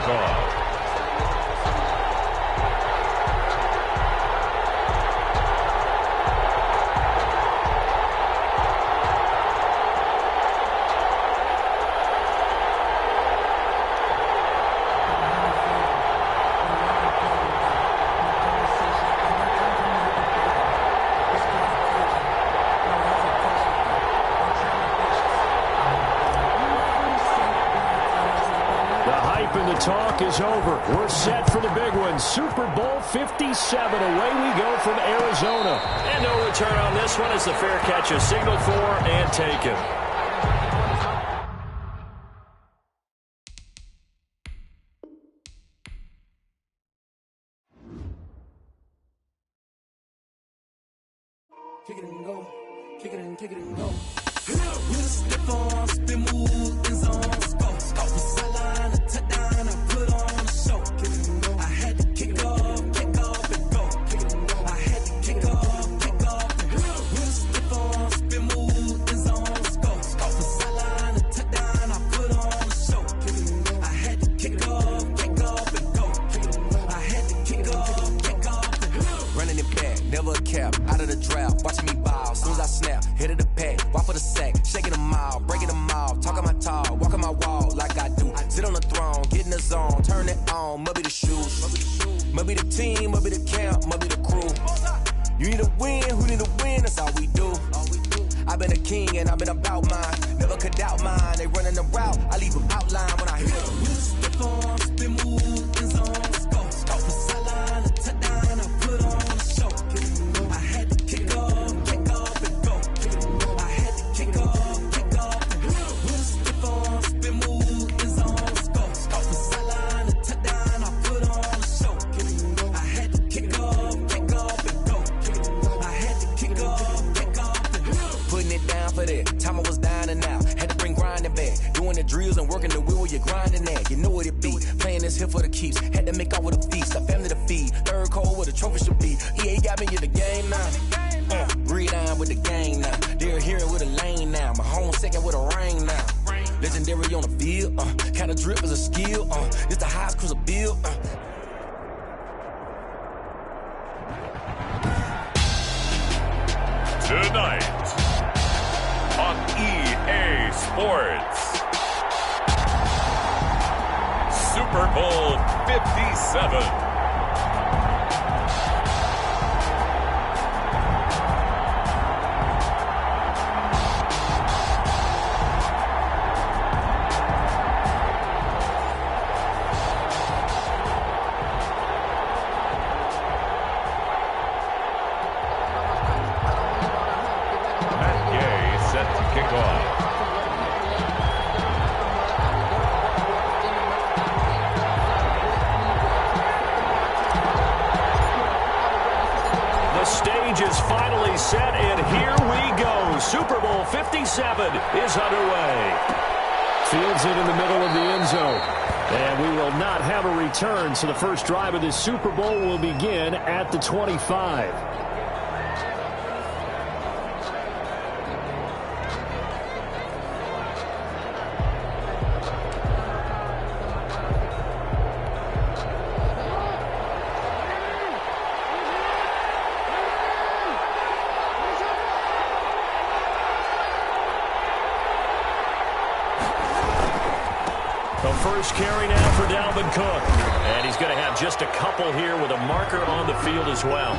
kickoff. Talk is over. We're set for the big one. Super Bowl 57. Away we go from Arizona. And no return on this one as the fair catch is signaled for and taken. Kick it and go. Kick it and kick it and go. With a stiff arm, spin move, in zone, go. Off the sideline, a touchdown, I put on a show. I had to kick off and go. I had to kick off and go. With a stiff arm, spin move, in zone, go. Off the sideline, a touchdown, I put on a show. I had to kick off and go. I had to kick off and go. Running it back, never a cap, out of the draft, watching me ball. Soon as I snap, hit of the pack, walk for the sack, shaking them all, breaking them all, talking my talk, walking my wall like I do. Sit on the throne, get in the zone, turn it on, must be the shoes, must be the team, must be the camp, must be the crew. You need a win, who need a win, that's all we do. I've been a king and I've been about mine, never could doubt mine. They running the route, I leave them outline when I hit them. Stiff on, spin move, in zone, go. Off the sideline, a touchdown, I put on a show. I had to kick off and go. I had to kick off and go. With a stiff on, spin move, in zone, go. Off the sideline, a touchdown, I put on a show. I had to kick off and go. I had to kick off and go. Putting it down for that, time I was down and out, had to bring grinding back, doing the drills and working the wheel where you're grinding at, you know what it be, playing this here for the keeps, had to make out with a feast, a family to feed, third cold where the trophy should be, EA got me in the game now, breathe on with the game now, they're here with a lane now, my home second with a ring now, legendary on the field, kind of drip is a skill, it's the highest cruiser bill, Tonight on EA Sports, Super Bowl 57. Set, and here we go. Super Bowl 57 is underway. Fields it in the middle of the end zone. And we will not have a return, so the first drive of this Super Bowl will begin at the 25. First carry now for Dalvin Cook. And he's going to have just a couple here with a marker on the field as well.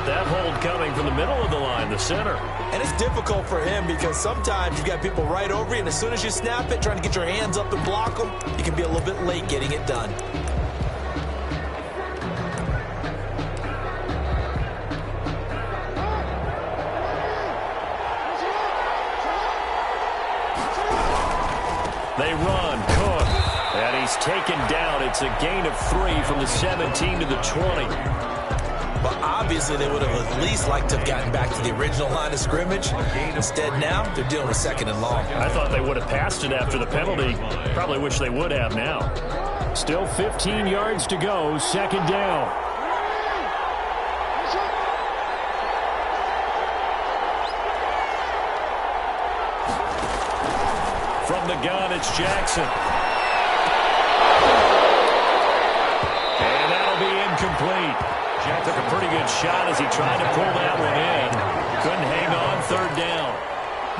That hold coming from the middle of the line, the center. And it's difficult for him because sometimes you've got people right over you, and as soon as you snap it, trying to get your hands up and block them, you can be a little bit late getting it done. They run, Cook, and he's taken down. It's a gain of 3 from the 17 to the 20. But obviously they would have at least liked to have gotten back to the original line of scrimmage. Instead now, they're dealing with second and long. I thought they would have passed it after the penalty. Probably wish they would have now. Still 15 yards to go, second down. From the gun, it's Jackson. incomplete. Took a pretty good shot as he tried to pull that one in. Couldn't hang on third down.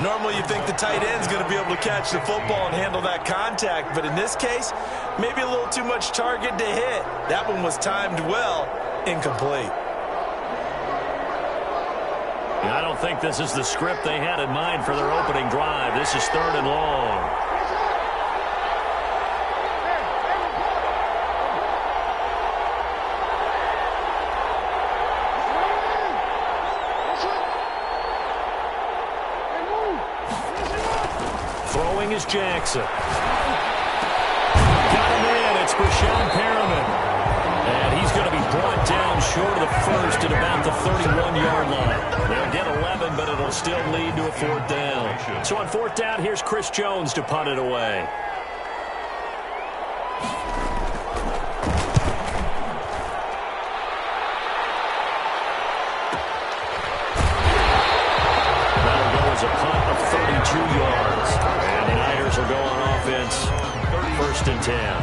Normally you think the tight end's going to be able to catch the football and handle that contact, but in this case, maybe a little too much target to hit. That one was timed well, incomplete. I don't think this is the script they had in mind for their opening drive. This is 3rd and long. Throwing is Jackson. Got him in. It's Brashon Perriman. And he's going to be brought down short of the first at about the 31-yard line. They'll get 11, but it'll still lead to a 4th down. So on 4th down, here's Chris Jones to punt it away. That'll go as a punt of 32 yards. And the Niners will go on offense, 1st and 10.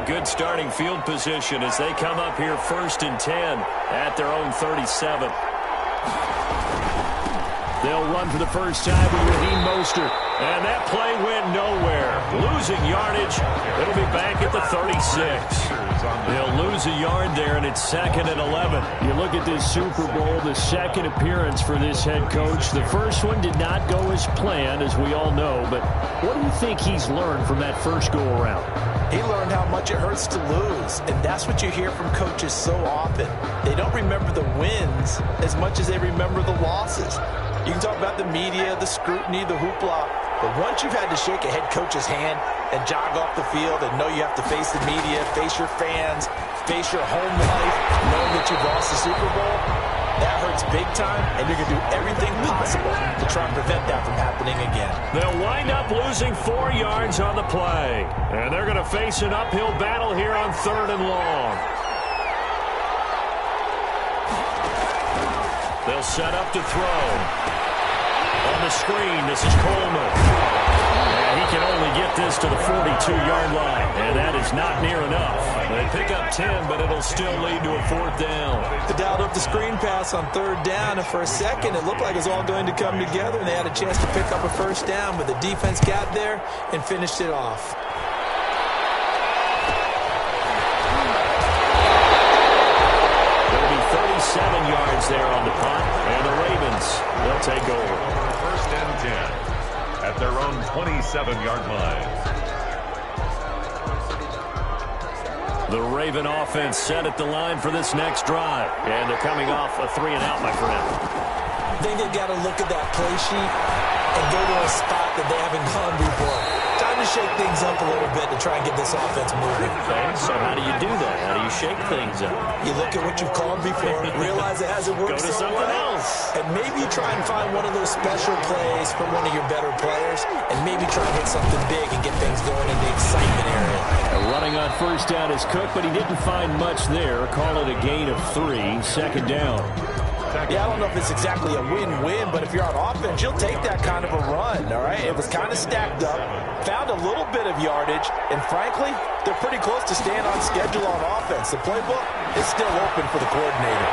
Good starting field position as they come up here 1st and 10 at their own 37. They'll run for the first time with Raheem Mostert. And that play went nowhere. Losing yardage. It'll be back at the 36. They'll lose a yard there, and it's 2nd and 11. You look at this Super Bowl, the second appearance for this head coach. The first one did not go as planned, as we all know. But what do you think he's learned from that first go-around? He learned how much it hurts to lose, and that's what you hear from coaches so often. They don't remember the wins as much as they remember the losses. You can talk about the media, the scrutiny, the hoopla, but once you've had to shake a head coach's hand and jog off the field and know you have to face the media, face your fans, face your home life, knowing that you've lost the Super Bowl, that hurts big time, and you're going to do everything possible to try and prevent that from happening again. They'll wind up losing 4 yards on the play, and they're going to face an uphill battle here on 3rd and long. They'll set up to throw. On the screen, this is Coleman. And he can only get this to the 42-yard line, and that is not near enough. They pick up 10, but it'll still lead to a 4th down. They dialed up the screen pass on 3rd down, and for a second it looked like it was all going to come together, and they had a chance to pick up a 1st down, but the defense got there and finished it off. There'll be 37 yards there on the punt, and the Ravens, they'll take over. 1st and 10 at their own 27-yard line. The Raven offense set at the line for this next drive. And they're coming off a 3-and-out, my friend. I think they've got to look at that play sheet and go to a spot that they haven't gone before. Time to shake things up a little bit to try and get this offense moving. Okay, so how do you do that? How do you shake things up? You look at what you've called before, realize it hasn't worked Go to so something well, else. and maybe try and find one of those special plays from one of your better players, and maybe try and hit something big and get things going in the excitement area. Running on 1st down is Cook, but he didn't find much there. Call it a gain of 3, 2nd down. Yeah, I don't know if it's exactly a win-win, but if you're on offense, you'll take that kind of a run, all right? It was kind of stacked up, found a little bit of yardage, and frankly, they're pretty close to staying on schedule on offense. The playbook is still open for the coordinator.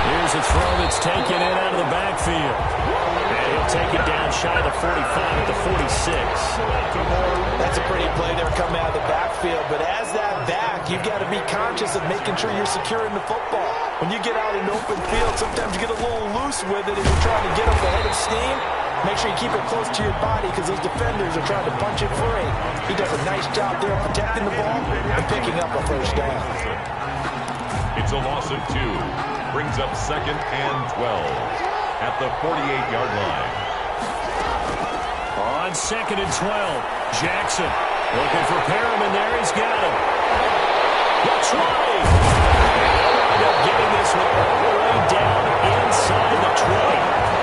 Here's a throw that's taken in out of the backfield. And he'll take it down shy of the 45 at the 46. That's a pretty play there coming out of the backfield, but as that back, you've got to be conscious of making sure you're securing the football. When you get out in open field, sometimes you get a little loose with it and you're trying to get up ahead of steam. Make sure you keep it close to your body because those defenders are trying to punch it free. He does a nice job there protecting the ball and picking up a 1st down. It's a loss of 2. Brings up 2nd and 12 at the 48-yard line. On 2nd and 12, Jackson looking for Perriman there. He's got him. Looks right. End up getting this one all the way down inside the 20.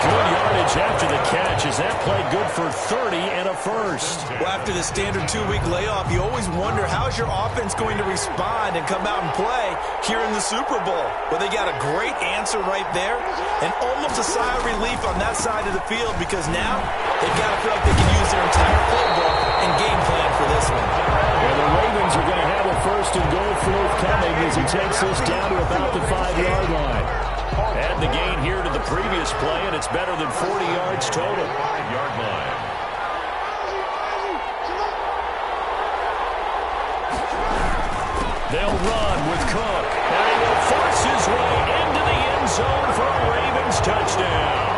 Good yardage after the catch as that played good for 30 and a first. Well, after the standard 2-week layoff, you always wonder how's your offense going to respond and come out and play here in the Super Bowl. Well, they got a great answer right there and almost a sigh of relief on that side of the field because now they've got to feel like they can use their entire playbook and game plan for this one. And the Ravens are going to have a first and goal forthcoming as he takes this down to about the 5-yard line. Add the gain here to the previous play, and it's better than 40 yards total. 5-yard line. They'll run with Cook, and he will force his way into the end zone for a Ravens touchdown.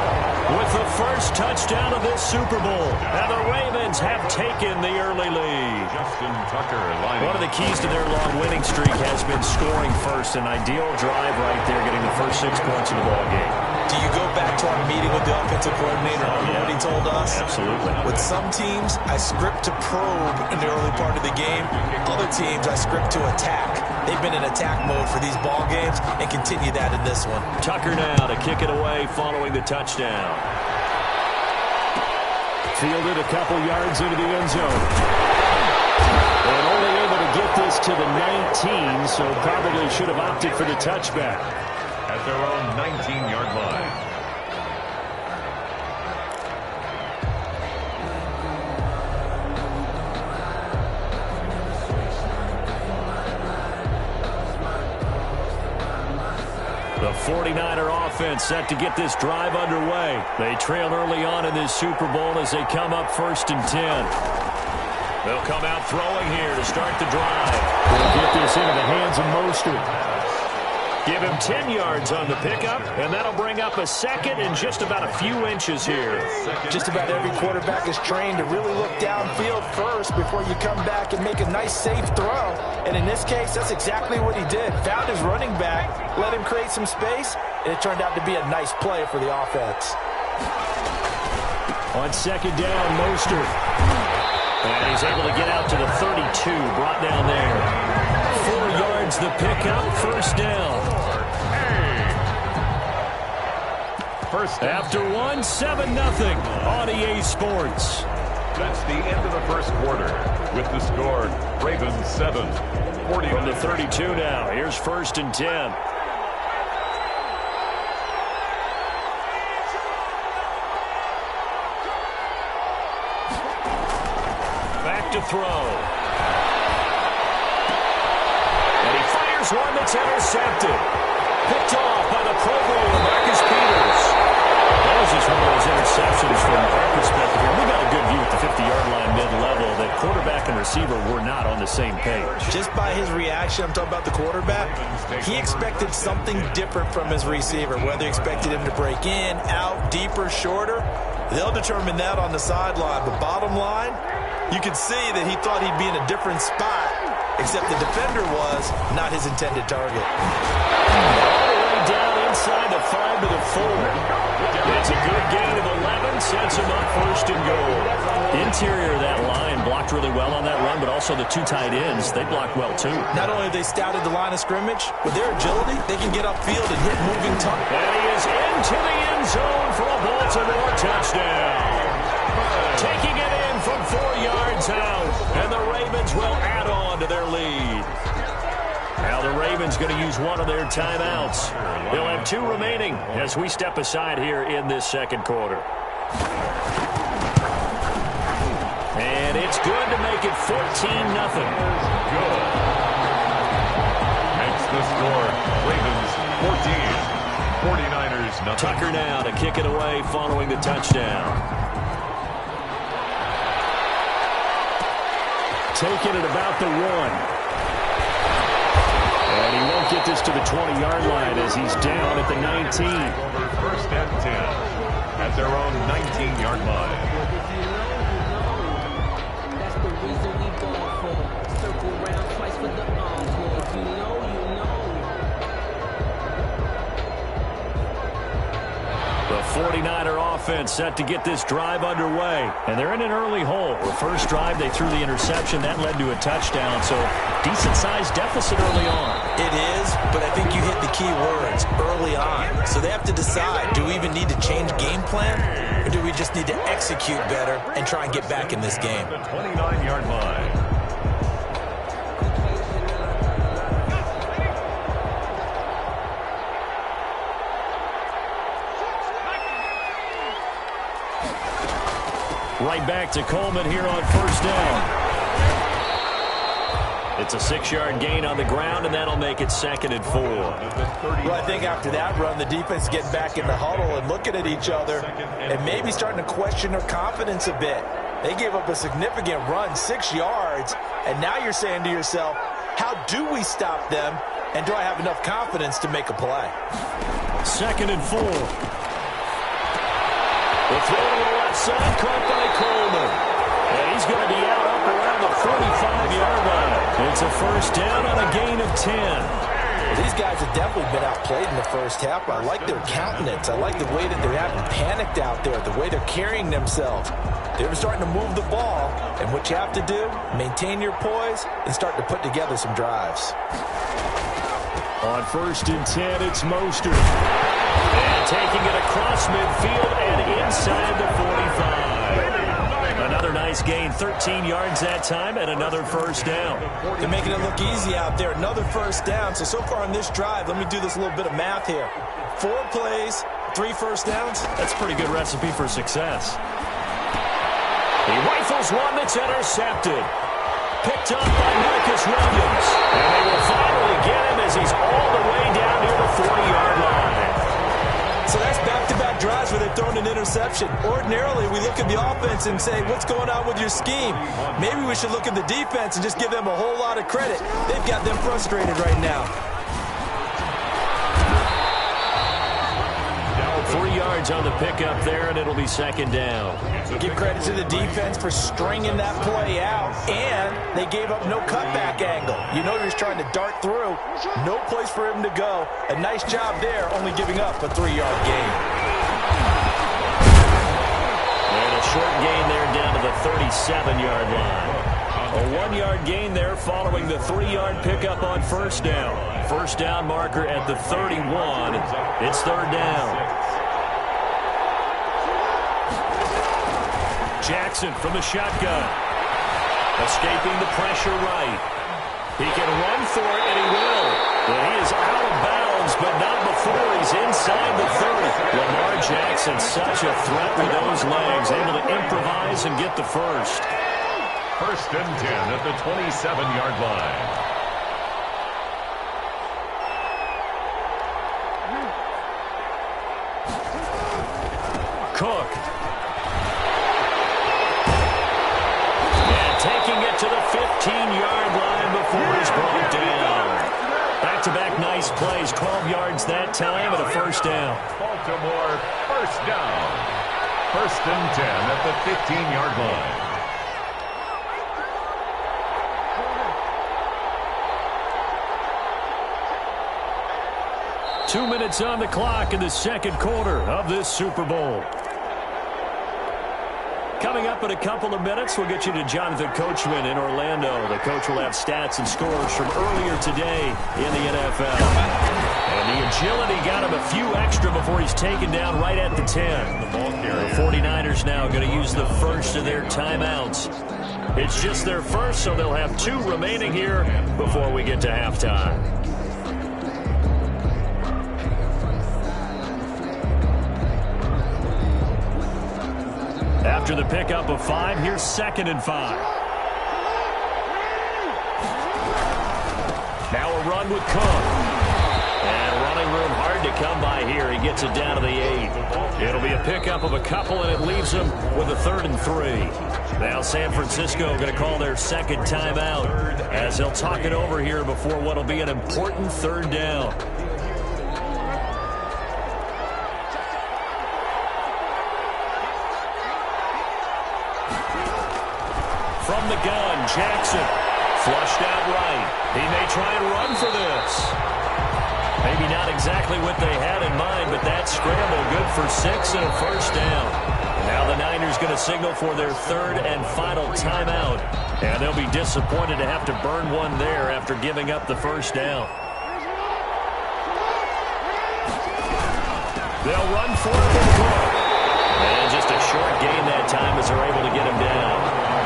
With the first touchdown of this Super Bowl, and the Ravens have taken the early lead. Justin Tucker lining. One of the keys to their long winning streak has been scoring first. An ideal drive right there, getting the first 6 points in the ball game. Do you go back to our meeting with the offensive coordinator and what he told us? Absolutely. With some teams, I script to probe in the early part of the game. Other teams, I script to attack. They've been in attack mode for these ball games and continue that in this one. Tucker now to kick it away following the touchdown. Fielded a couple yards into the end zone. And only able to get this to the 19, so probably should have opted for the touchback. At their own 19-yard line. The 49er offense set to get this drive underway. They trail early on in this Super Bowl as they come up 1st and 10. They'll come out throwing here to start the drive. They'll get this into the hands of Mostert. Give him 10 yards on the pickup, and that'll bring up a second and just about a few inches here. Just about every quarterback is trained to really look downfield first before you come back and make a nice, safe throw. And in this case, that's exactly what he did. Found his running back, let him create some space, and it turned out to be a nice play for the offense. On 2nd down, Mostert. And he's able to get out to the 32, brought down there. 4 yards the pickup, 1st down. After 1, 7-0 on EA Sports. That's the end of the first quarter. With the score, Ravens 7. 40 from the 32 now. Here's 1st and 10. Back to throw. And he fires one that's intercepted. Picked off by the Pro Bowler, Marcus Peters. That was just one of those interceptions from our perspective. We got a good view at the 50-yard line mid-level that quarterback and receiver were not on the same page. Just by his reaction, I'm talking about the quarterback, he expected something different from his receiver, whether he expected him to break in, out, deeper, shorter. They'll determine that on the sideline. But bottom line, you could see that he thought he'd be in a different spot, except the defender was not his intended target. All the way down inside the 5 to the 4. It's a good gain of 11, sets him up 1st and goal. Interior of that line blocked really well on that run, but also the 2 tight ends, they blocked well too. Not only have they scouted the line of scrimmage, with their agility, they can get upfield and hit moving targets. And he is into the end zone for a Baltimore touchdown. Taking it in from 4 yards out, and the Ravens will add on to their lead. Now the Ravens going to use one of their timeouts. They'll have 2 remaining as we step aside here in this second quarter. And it's good to make it 14-0. Good. Makes the score, Ravens 14, 49ers nothing. Tucker now to kick it away following the touchdown. Taking it about the 1. And he won't get this to the 20-yard line as he's down at the 19. 1st and 10 at their own 19-yard line. That's the reason we ball for. Circle round twice for the encore. You know. The 49er offense set to get this drive underway. And they're in an early hole. The first drive, they threw the interception. That led to a touchdown. So decent-sized deficit early on. It is, but I think you hit the key words early on. So they have to decide, do we even need to change game plan, or do we just need to execute better and try and get back in this game? The 29-yard line. Right back to Coleman here on first down. It's a 6-yard gain on the ground, and that'll make it 2nd and 4. Well, I think after that run, the defense getting back in the huddle and looking at each other and maybe starting to question their confidence a bit. They gave up a significant run, 6 yards, and now you're saying to yourself, how do we stop them, and do I have enough confidence to make a play? 2nd and 4. The throw to the left side, caught by Coleman. And he's going to be out up around the 45-yard line. It's a first down on a gain of 10. Well, these guys have definitely been outplayed in the first half. I like their countenance. I like the way that they haven't panicked out there, the way they're carrying themselves. They're starting to move the ball, and what you have to do, maintain your poise and start to put together some drives. On 1st and 10, it's Mostert. And taking it across midfield and inside the 45. Another nice gain, 13 yards that time, and another first down. They're making it look easy out there. Another first down. So far on this drive, let me do this little bit of math here. 4 plays, 3 first downs. That's a pretty good recipe for success. He rifles one that's intercepted. Picked up by Marcus Williams. And they will finally get him as he's all the way down near the 40-yard line. So that's back-to-back drives where they've thrown an interception. Ordinarily, we look at the offense and say, what's going on with your scheme? Maybe we should look at the defense and just give them a whole lot of credit. They've got them frustrated right now. 3 yards on the pickup there, and it'll be 2nd down. Give credit to the defense for stringing that play out, and they gave up no cutback angle. You know he was trying to dart through. No place for him to go. A nice job there, only giving up a 3-yard gain. And a short gain there down to the 37-yard line. A 1-yard gain there following the 3-yard pickup on first down. First down marker at the 31. It's 3rd down. Jackson from the shotgun. Escaping the pressure right. He can run for it, and he will. But he is out of bounds, but not before he's inside the 30. Lamar Jackson, such a threat with those legs, able to improvise and get the first. 1st and 10 at the 27-yard line. Cook. And taking it to the 15-yard line before he's brought down. Back-to-back nice plays, 12 yards that time, and a first down. Baltimore, first down. 1st and 10 at the 15-yard line. Two minutes on the clock in the 2nd quarter of this Super Bowl. Coming up in a couple of minutes, we'll get you to Jonathan Coachman in Orlando. The coach will have stats and scores from earlier today in the NFL. And the agility got him a few extra before he's taken down right at the 10. The 49ers now going to use the first of their timeouts. It's just their first, so they'll have 2 remaining here before we get to halftime. After the pickup of 5, here's 2nd and 5. Now a run with Cook. And running room hard to come by here. He gets it down to the 8. It'll be a pickup of a couple, and it leaves him with a 3rd and 3. Now San Francisco going to call their 2nd timeout as they'll talk it over here before what will be an important 3rd down. From the gun, Jackson flushed out right. He may try and run for this. Maybe not exactly what they had in mind, but that scramble good for 6 and a first down. Now the Niners going to signal for their 3rd and final timeout. And they'll be disappointed to have to burn one there after giving up the first down. They'll run for it and Cook. And just a short gain that time as they're able to get him down.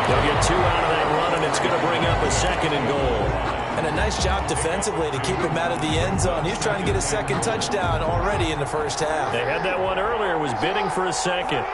They'll get 2 out of that run, and it's going to bring up a 2nd and goal. And a nice job defensively to keep him out of the end zone. He's trying to get a 2nd touchdown already in the first half. They had that one earlier, was bidding for a 2nd.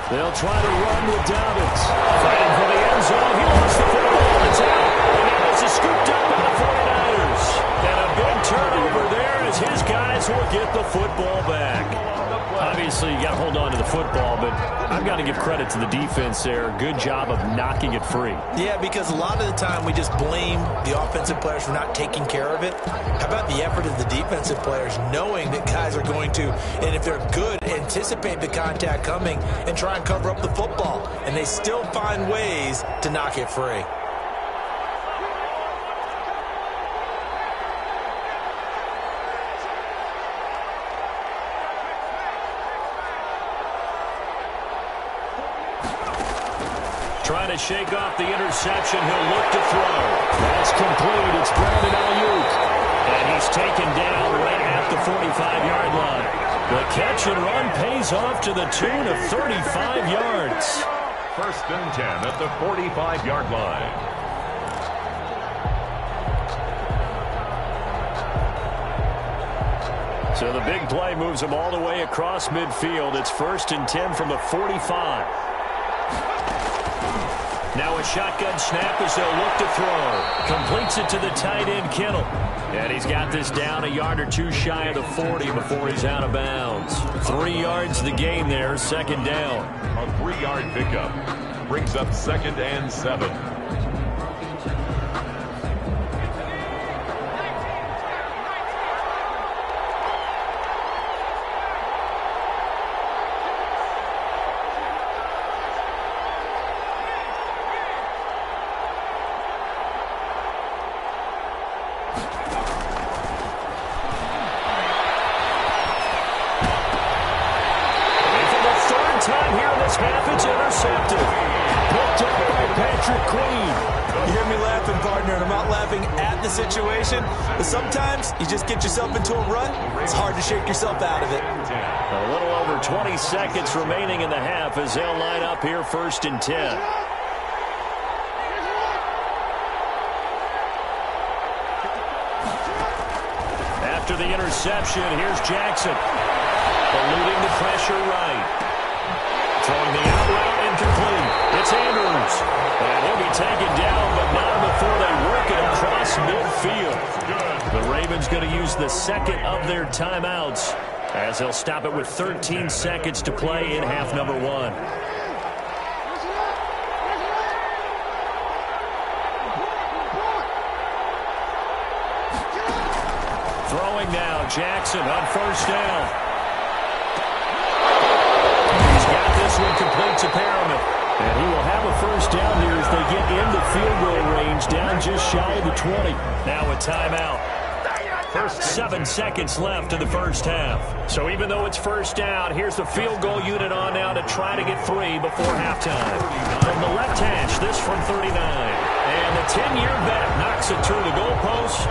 They'll try to run with Dobbins. Fighting for the end zone. He lost the football. It's out. And now this is scooped up by the 49ers. And a big turnover there as his guys will get the football back. Obviously, you got to hold on to the football, but I've got to give credit to the defense there. Good job of knocking it free. Yeah, because a lot of the time we just blame the offensive players for not taking care of it. How about the effort of the defensive players knowing that guys are going to, and if they're good, anticipate the contact coming and try and cover up the football. And they still find ways to knock it free. Trying to shake off the interception. He'll look to throw. That's complete. It's Brandon Ayuk. And he's taken down right at the 45-yard line. The catch and run pays off to the tune of 35 yards. 1st and 10 at the 45-yard line. So the big play moves them all the way across midfield. It's 1st and 10 from the 45. Now a shotgun snap as they'll look to throw. Completes it to the tight end, Kittle. And he's got this down a yard or 2 shy of the 40 before he's out of bounds. 3 yards the gain there, 2nd down. A 3-yard pickup brings up 2nd and 7. But sometimes you just get yourself into a rut. It's hard to shake yourself out of it. A little over 20 seconds remaining in the half as they'll line up here 1st and 10. After the interception, here's Jackson. Eluding the pressure right. Throwing the out route incomplete. It's Andrews. And he'll be taken down, but not before they work it across midfield. The Ravens going to use the 2nd of their timeouts as they'll stop it with 13 seconds to play in half number 1. Throwing now, Jackson on 1st down. He's got this one complete to Perriman. And he will have a 1st down here as they get into field goal range, down just shy of the 20. Now a timeout. 7 seconds left in the first half. So even though it's 1st down, here's the field goal unit on now to try to get 3 before halftime. From the left hash, this from 39. And the 10-year vet knocks it through the goalpost.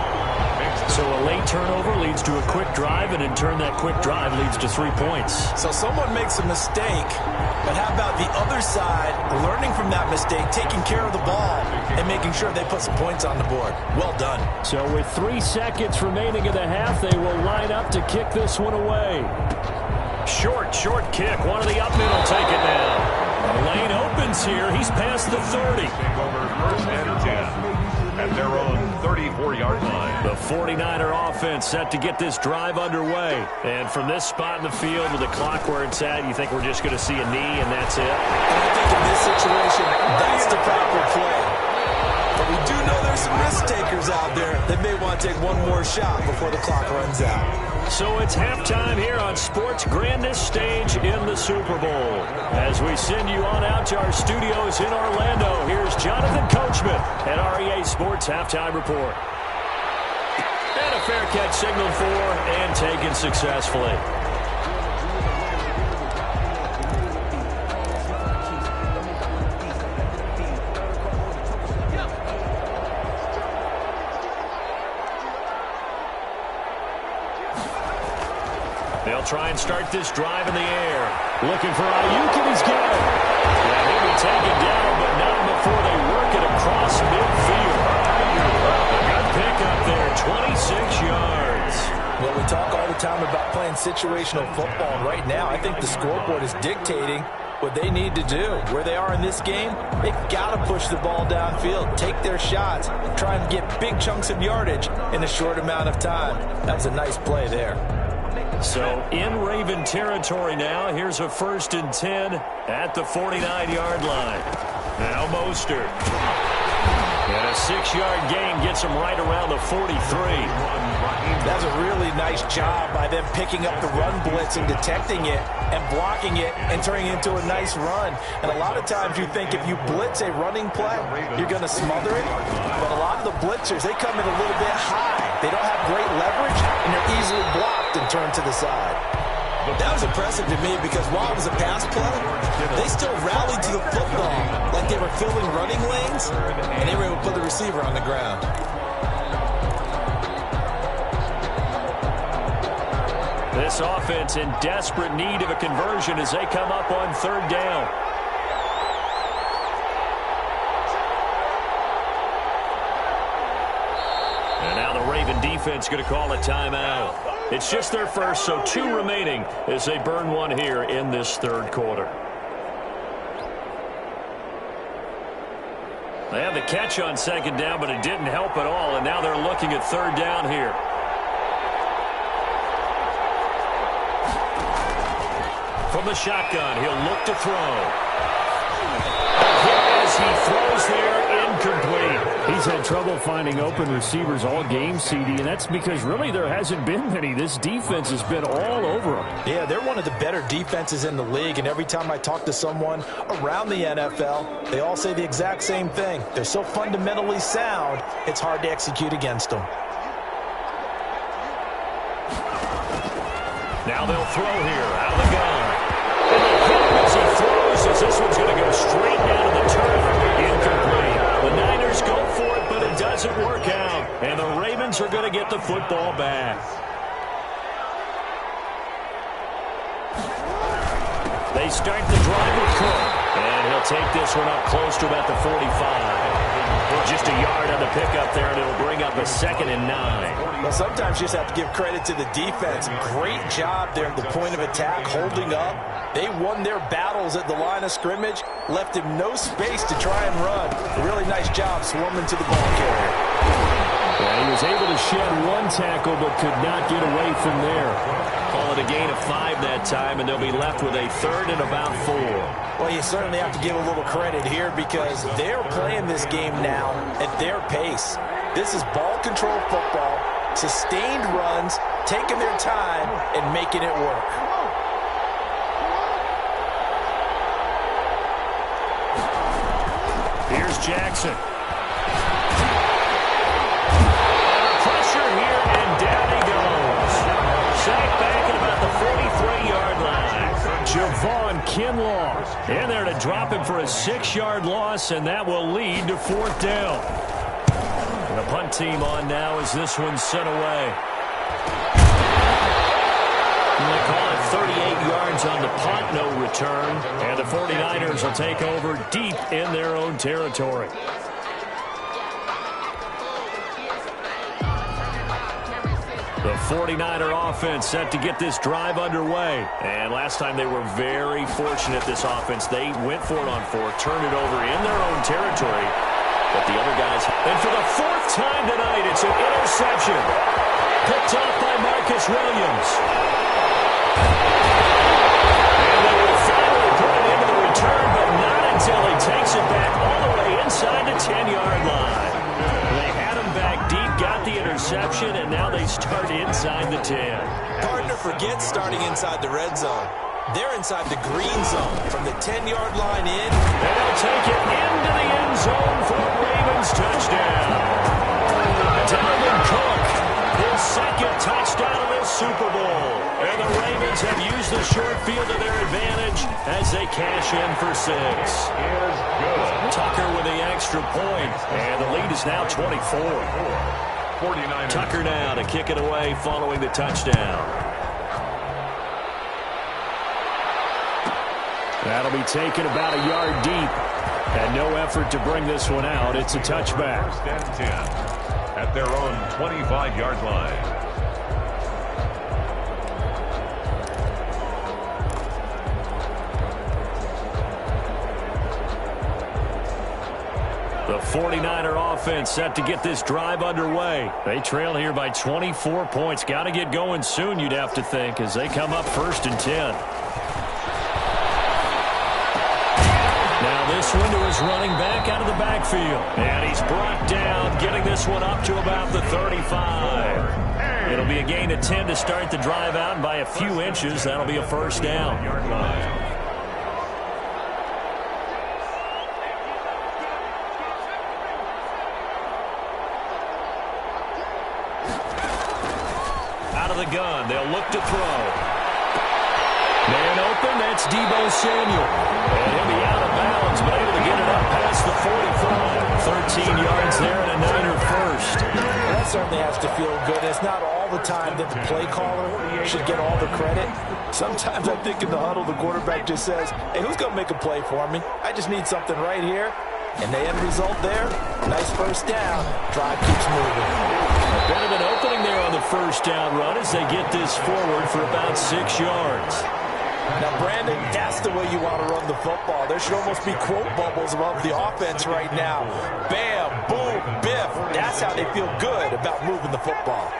So a late turnover leads to a quick drive, and in turn that quick drive leads to 3 points. So someone makes a mistake, but how about the other side learning from that mistake, taking care of the ball, and making sure they put some points on the board? Well done. So with 3 seconds remaining in the half, they will line up to kick this one away. Short kick. One of the up men will take it now. The lane opens here. He's past the 30. Over 1st and 10. At their own 34-yard line. The 49er offense set to get this drive underway. And from this spot in the field with the clock where it's at, you think we're just going to see a knee and that's it? And I think in this situation, that's the proper play. But we do know there's some risk takers out there that may want to take one more shot before the clock runs out. So it's halftime here on sports' grandest stage in the Super Bowl. As we send you on out to our studios in Orlando, here's Jonathan Coachman at REA Sports Halftime Report. And a fair catch signaled for and taken successfully. try and start this drive in the air. Looking for Ayuk, and he's got it. Yeah, he'll be taken down, but not before they work it across midfield. A good pickup there, 26 yards. Well, we talk all the time about playing situational football, and right now I think the scoreboard is dictating what they need to do. Where they are in this game, they've got to push the ball downfield, take their shots, try and get big chunks of yardage in a short amount of time. That was a nice play there. So in Raven territory now, here's a 1st and 10 at the 49-yard line. Now Mostert. And a 6-yard gain gets him right around the 43. That's a really nice job by them picking up the run blitz and detecting it and blocking it and turning it into a nice run. And a lot of times you think if you blitz a running play, you're going to smother it. But a lot of the blitzers, they come in a little bit high. They don't have great leverage, and they're easily blocked and turned to the side. That was impressive to me because while it was a pass play, they still rallied to the football like they were filling running lanes, and they were able to put the receiver on the ground. This offense in desperate need of a conversion as they come up on 3rd down. And now the Raven defense going to call a timeout. It's just their first, so 2 remaining as they burn one here in this 3rd quarter. They had the catch on 2nd down, but it didn't help at all, and now they're looking at 3rd down here. From the shotgun, he'll look to throw. Hit as he throws there, incomplete. He's had trouble finding open receivers all game, CD, and that's because really there hasn't been many. This defense has been all over them. Yeah, they're one of the better defenses in the league, and every time I talk to someone around the NFL, they all say the exact same thing. They're so fundamentally sound, it's hard to execute against them. Now they'll throw here out of the gun. And they hit him as he throws, as this one's going to go straight down to the turf. Incomplete. The Niners go for it, but it doesn't work out. And the Ravens are going to get the football back. They start the drive with Cook. And he'll take this one up close to about the 45. Just a yard on the pickup there, and it'll bring up a 2nd and 9. Well, sometimes you just have to give credit to the defense. Great job there at the point of attack, holding up. They won their battles at the line of scrimmage, left him no space to try and run. A really nice job swarming to the ball carrier. Yeah, he was able to shed 1 tackle but could not get away from there. Call it a gain of 5 that time, and they'll be left with a 3rd and about 4. Well, you certainly have to give a little credit here because they're playing this game now at their pace. This is ball control football, sustained runs, taking their time, and making it work. Here's Jackson. Pressure here, and down he goes. Sacked back at about the 43-yard line. Javon Kinlaw in there to drop him for a 6-yard loss, and that will lead to 4th down. And the punt team on now as this one's sent away. And they call it 38 yards on the punt, no return. And the 49ers will take over deep in their own territory. The 49er offense set to get this drive underway. And last time they were very fortunate, this offense. They went for it on 4th, turned it over in their own territory. But the other guys, and for the 4th time tonight, it's an interception. Picked off by Marcus Williams. And they will finally put it into the return, but not until he takes it back all the way inside the 10-yard line. They had him back deep, got the interception, and now they start inside the 10. Partner forgets starting inside the red zone. They're inside the green zone from the 10-yard line in. And they'll take it into the end zone for a Ravens touchdown. Dalvin Cook, his 2nd touchdown of this Super Bowl. And the Ravens have used the short field to their advantage as they cash in for 6. Tucker with the extra point, and the lead is now 24. 49ers. Tucker now to kick it away following the touchdown. That'll be taken about a yard deep. And no effort to bring this one out. It's a touchback. First and 10 at their own 25-yard line. The 49er offense set to get this drive underway. They trail here by 24 points. Got to get going soon, you'd have to think, as they come up 1st and 10. Now this one to his running back out of the backfield. And he's brought down, getting this one up to about the 35. It'll be a gain of 10 to start the drive out, and by a few inches, that'll be a first down. The gun. They'll look to throw. Man open. That's Deebo Samuel. And he'll be out of bounds, but able to get it up past the 45. 13 yards there and a Niner first. That certainly has to feel good. It's not all the time that the play caller should get all the credit. Sometimes I think in the huddle, the quarterback just says, hey, who's going to make a play for me? I just need something right here. And the end result there, nice first down. Drive keeps moving. A bit of an opening there on the first down run as they get this forward for about 6 yards. Now, Brandon, that's the way you want to run the football. There should almost be quote bubbles above the offense right now. Bam, boom, biff. That's how they feel good about moving the football.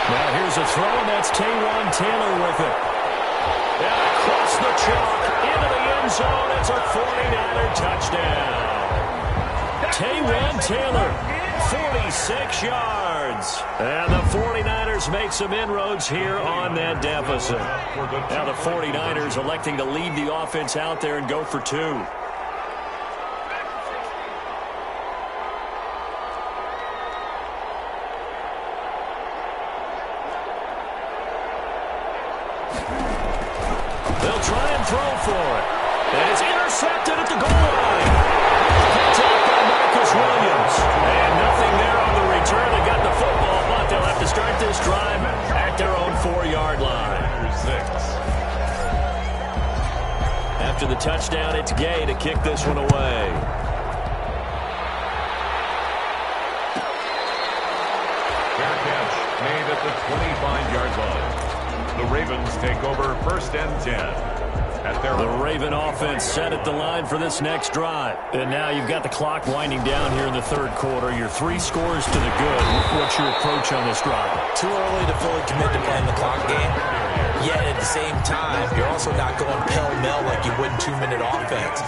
Now here's a throw, and that's Taywan Taylor with it. And across the chalk, into the end zone, it's a 49er touchdown. Taywan Taylor, 46 yards. And the 49ers make some inroads here on that deficit. Now the 49ers electing to leave the offense out there and go for 2. They'll try and throw for it. And it's intercepted at the goal line. Picked up by Marcus Williams. And nothing there on the return. They got the football, but they'll have to start this drive at their own 4-yard line. 6. After the touchdown, it's Gay to kick this one away. Fair catch made at the 25-yard line. The Ravens take over 1st and 10. The Raven offense set at the line for this next drive. And now you've got the clock winding down here in the 3rd quarter. Your 3 scores to the good. What's your approach on this drive? Too early to fully commit to playing the clock game. Yet at the same time, you're also not going pell-mell like you would in 2-minute offense.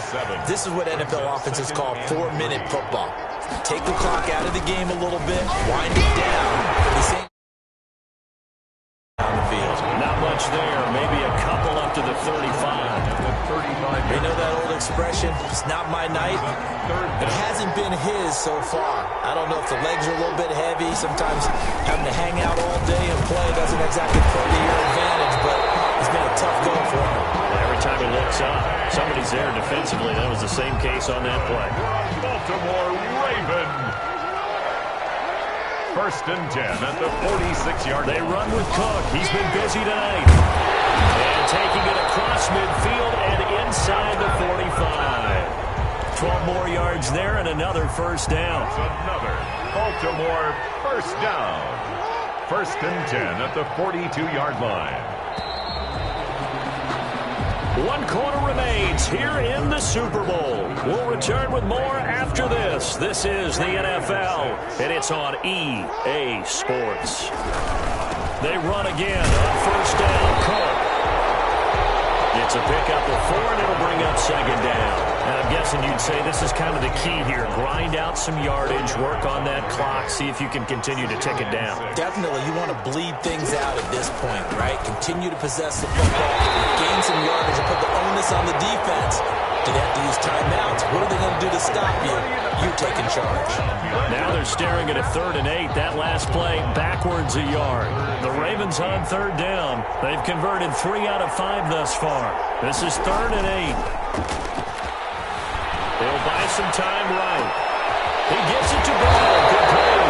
This is what NFL offenses call 4-minute football. Take the clock out of the game a little bit, wind it down. The same on the field. Not much there. Maybe a couple up to the 35. You know that old expression, it's not my night? It hasn't been his so far. I don't know if the legs are a little bit heavy. Sometimes having to hang out all day and play doesn't exactly play to your advantage, but it's been a tough go for him. Every time he looks up, somebody's there defensively. That was the same case on that play. Baltimore Raven. 1st and 10 at the 46-yard line. They run with Cook. He's been busy tonight. And taking it across midfield and inside the 45. 12 more yards there and another first down. Another Baltimore first down. 1st and 10 at the 42-yard line. 1 quarter remains here in the Super Bowl. We'll return with more after this. This is the NFL, and it's on EA Sports. They run again on first down. Cook. It's a pickup of 4, and it'll bring up 2nd down. And I'm guessing you'd say this is kind of the key here. Grind out some yardage, work on that clock, see if you can continue to tick it down. Definitely, you want to bleed things out at this point, right? Continue to possess the football, gain some yardage, and put the onus on the defense. Do they have to use timeouts? What are they going to do to stop you? You taking charge. Now they're staring at a 3rd and 8. That last play, backwards a yard. The Ravens on 3rd down. They've converted 3 out of 5 thus far. This is 3rd and 8. They'll buy some time right. He gets it to Brown. Good play.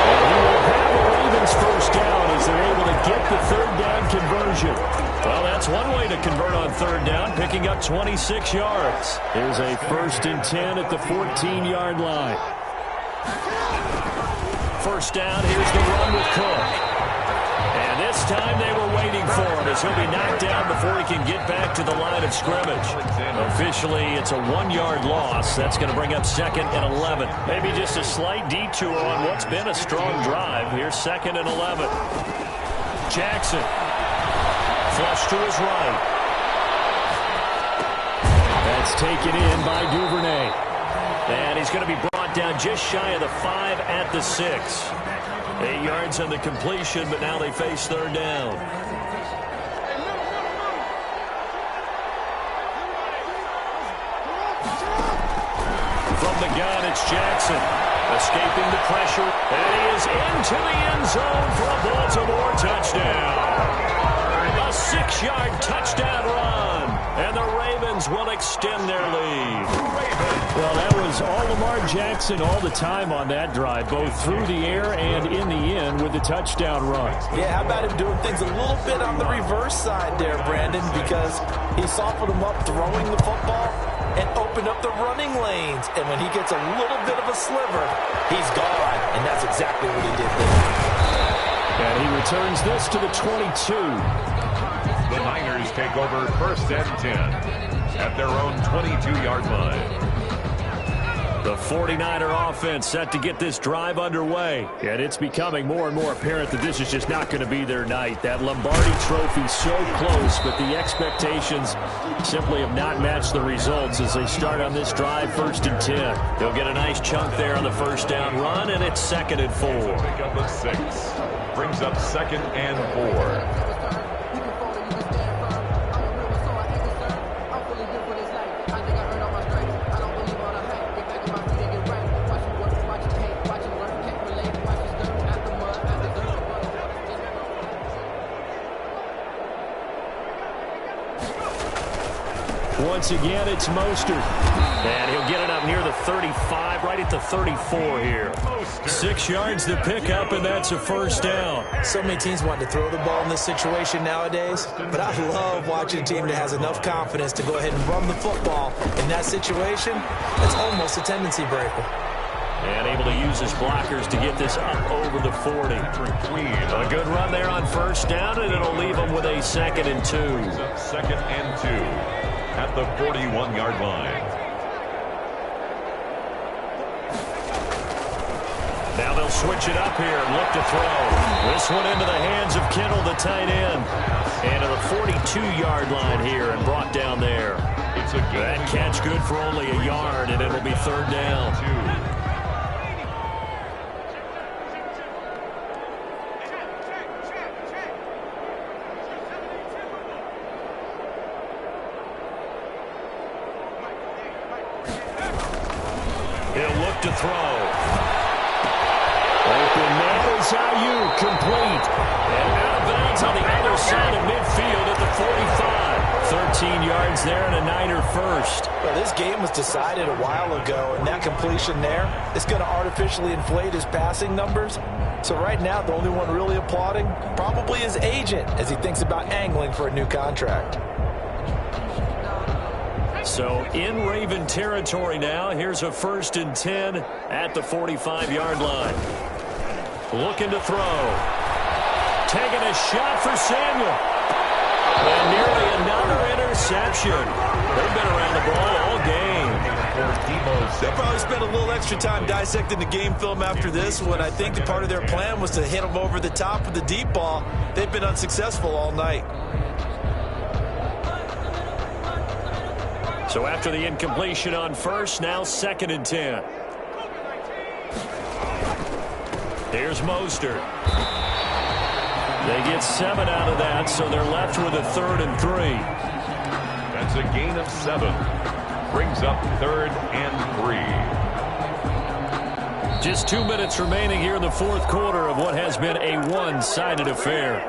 And he will have to convert on third down, picking up 26 yards. Here's a 1st and 10 at the 14-yard line. First down, here's the run with Cook. And this time they were waiting for him as he'll be knocked down before he can get back to the line of scrimmage. Officially, it's a 1-yard loss. That's going to bring up 2nd and 11. Maybe just a slight detour on what's been a strong drive. Here's 2nd and 11. Jackson. Flush to his right. That's taken in by Duvernay. And he's going to be brought down just shy of the 5 at the 6. 8 yards on the completion, but now they face third down. From the gun, it's Jackson. Escaping the pressure, and he is into the end zone for a Baltimore touchdown. A 6-yard touchdown run, and the Ravens will extend their lead. Well, that was all Lamar Jackson all the time on that drive, both through the air and in the end with the touchdown run. Yeah, how about him doing things a little bit on the reverse side there, Brandon, because he softened him up throwing the football and opened up the running lanes. And when he gets a little bit of a sliver, he's gone. And that's exactly what he did there. And he returns this to the 22. The Niners take over 1st and 10 at their own 22-yard line. The 49er offense set to get this drive underway. And it's becoming more and more apparent that this is just not going to be their night. That Lombardi trophy so close, but the expectations simply have not matched the results as they start on this drive 1st and 10. They'll get a nice chunk there on the first down run, and it's 2nd and 4. Pick up a 6. Brings up 2nd and 4. Once again, it's Mostert. And he'll get it up near the 35, right at the 34 here. 6 yards to pick up, and that's a first down. So many teams want to throw the ball in this situation nowadays, but I love watching a team that has enough confidence to go ahead and run the football. In that situation, it's almost a tendency breaker. And able to use his blockers to get this up over the 40. A good run there on first down, and it'll leave him with a 2nd and 2. 2nd and 2. At the 41-yard line. Now they'll switch it up here and look to throw. This one into the hands of Kittle, the tight end. And to the 42-yard line here and brought down there. That catch good for only a yard, and it'll be third down. He'll look to throw. Open man is Ayuk, complete. And out of bounds on the other side of midfield at the 45. 13 yards there and a Niner first. Well, this game was decided a while ago, and that completion there is going to artificially inflate his passing numbers. So right now, the only one really applauding probably his agent as he thinks about angling for a new contract. So in Raven territory now. Here's a 1st and 10 at the 45-yard line. Looking to throw. Taking a shot for Samuel. And nearly another interception. They've been around the ball all game. They'll probably spend a little extra time dissecting the game film after this one. I think the part of their plan was to hit them over the top with the deep ball. They've been unsuccessful all night. So after the incompletion on first, now 2nd and 10. Here's Mostert. They get 7 out of that, so they're left with a 3rd and 3. That's a gain of 7. Brings up 3rd and 3. Just 2 minutes remaining here in the fourth quarter of what has been a one-sided affair.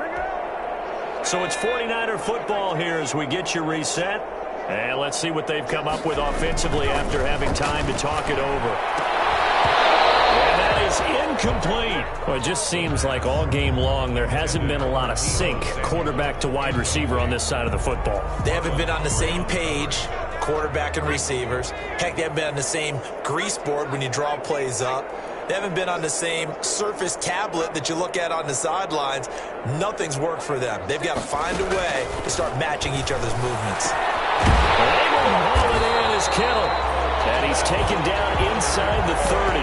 So it's 49er football here as we get you reset. And let's see what they've come up with offensively after having time to talk it over. And that is incomplete. Well, it just seems like all game long there hasn't been a lot of sync quarterback to wide receiver on this side of the football. They haven't been on the same page, quarterback and receivers. Heck, they haven't been on the same grease board when you draw plays up. They haven't been on the same Surface tablet that you look at on the sidelines. Nothing's worked for them. They've got to find a way to start matching each other's movements. Able to haul it in is Kittle. And he's taken down inside the 30.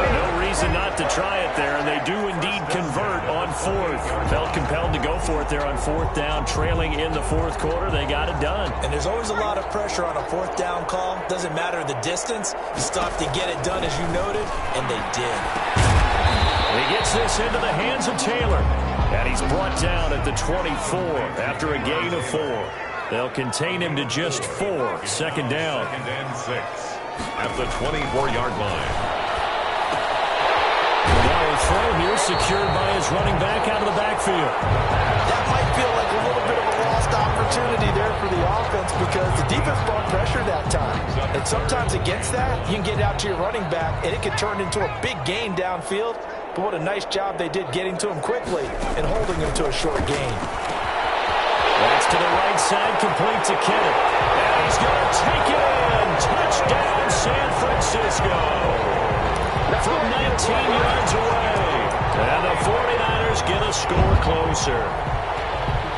No reason not to try it there, and they do indeed convert on fourth. Felt compelled to go for it there on fourth down, trailing in the fourth quarter. They got it done. And there's always a lot of pressure on a fourth down call. Doesn't matter the distance. You still have to get it done, as you noted, and they did. He gets this into the hands of Taylor, and he's brought down at the 24 after a gain of 4. They'll contain him to just 4. Second down. 2nd and 6 at the 24-yard line. Now a throw here secured by his running back out of the backfield. That might feel like a little bit of a lost opportunity there for the offense because the defense brought pressure that time. And sometimes against that, you can get out to your running back, and it can turn into a big gain downfield. But what a nice job they did getting to him quickly and holding him to a short gain. That's to the right side, complete to Kittle. And he's going to take it in. Touchdown, San Francisco. From 19 yards away. And the 49ers get a score closer.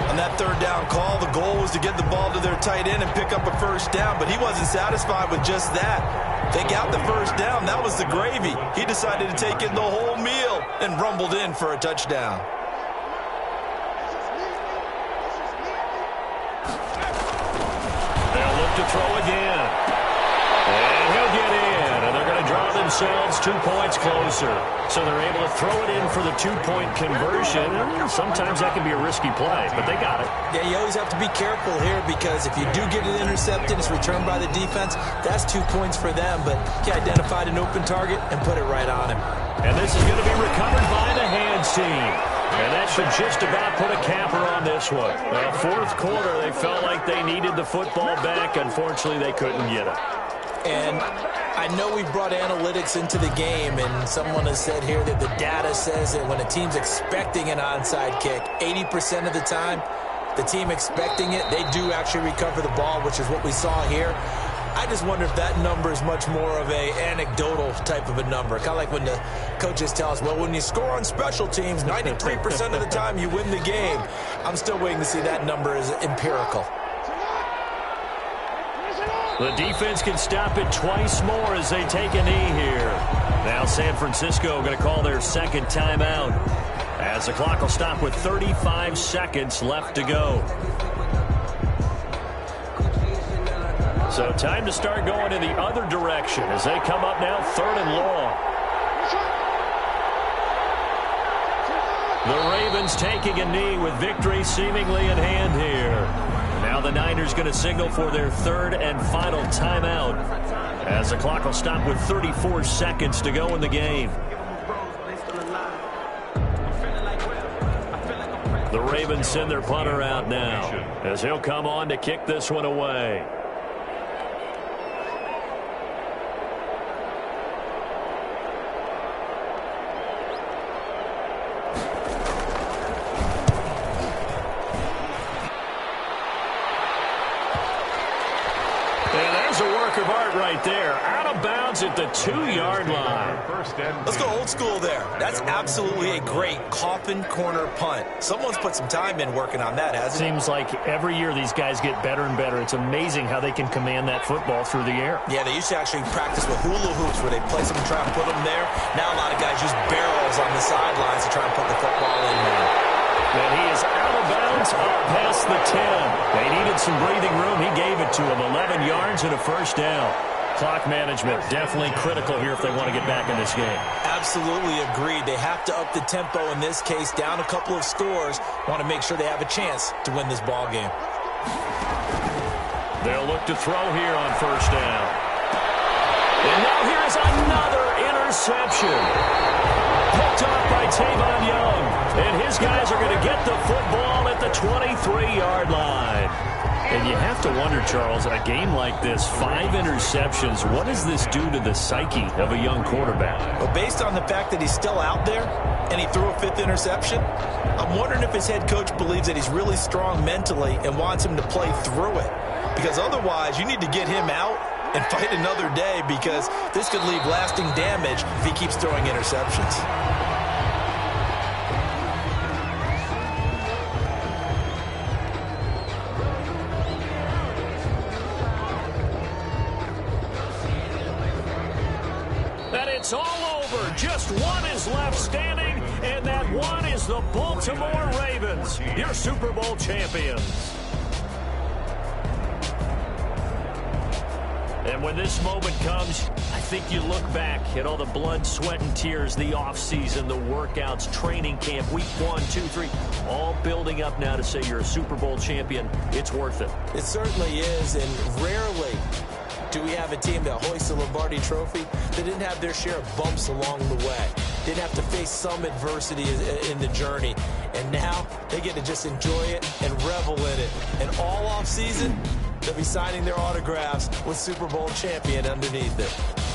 On that third down call, the goal was to get the ball to their tight end and pick up a first down, but he wasn't satisfied with just that. They got the first down. That was the gravy. He decided to take in the whole meal and rumbled in for a touchdown. They'll look to throw again. And he'll get in. And they're going to draw themselves 2 points closer. So they're able to throw it in for the 2-point conversion. Sometimes that can be a risky play, but they got it. Yeah, you always have to be careful here because if you do get it intercepted, it's returned by the defense, that's 2 points for them. But he identified an open target and put it right on him. And this is going to be recovered by the hands team. And that should just about put a capper on this one. Well, fourth quarter, they felt like they needed the football back. Unfortunately, they couldn't get it. And I know we brought analytics into the game, and someone has said here that the data says that when a team's expecting an onside kick, 80% of the time, the team expecting it, they do actually recover the ball, which is what we saw here. I just wonder if that number is much more of a anecdotal type of a number. Kind of like when the coaches tell us, well, when you score on special teams, 93% of the time you win the game. I'm still waiting to see that number is empirical. The defense can stop it twice more as they take a knee here. Now San Francisco going to call their second timeout as the clock will stop with 35 seconds left to go. So time to start going in the other direction as they come up now 3rd and long. The Ravens taking a knee with victory seemingly in hand here. Now the Niners going to signal for their 3rd and final timeout as the clock will stop with 34 seconds to go in the game. The Ravens send their punter out now as he'll come on to kick this one away. Of art right there, out of bounds at the 2-yard line. Let's go old school there. That's absolutely a great coffin corner punt. Someone's put some time in working on that, hasn't it? Seems like every year these guys get better and better. It's amazing how they can command that football through the air. Yeah, they used to actually practice with hula hoops where they place them and try and put them there. Now a lot of guys use barrels on the sidelines to try and put the football in there. And he is out of bounds up past the 10. They needed some breathing room. He gave it to him. 11 yards and a first down. Clock management definitely critical here if they want to get back in this game. Absolutely agreed. They have to up the tempo in this case. Down a couple of scores. Want to make sure they have a chance to win this ball game. They'll look to throw here on first down. And now here's another interception. Picked off by Tavon Young. And his guys are going to get the football at the 23-yard line. And you have to wonder, Charles, a game like this, 5 interceptions, what does this do to the psyche of a young quarterback? Well, based on the fact that he's still out there and he threw a 5th interception, I'm wondering if his head coach believes that he's really strong mentally and wants him to play through it. Because otherwise, you need to get him out and fight another day, because this could leave lasting damage if he keeps throwing interceptions. It's all over. Just one is left standing, and that one is the Baltimore Ravens, your Super Bowl champions. And when this moment comes, I think you look back at all the blood, sweat, and tears, the offseason, the workouts, training camp, week 1, 2, 3, all building up now to say you're a Super Bowl champion. It's worth it. It certainly is, and rarely do we have a team that hoists the Lombardi Trophy that didn't have their share of bumps along the way, didn't have to face some adversity in the journey, and now they get to just enjoy it and revel in it. And all offseason, they'll be signing their autographs with Super Bowl champion underneath it.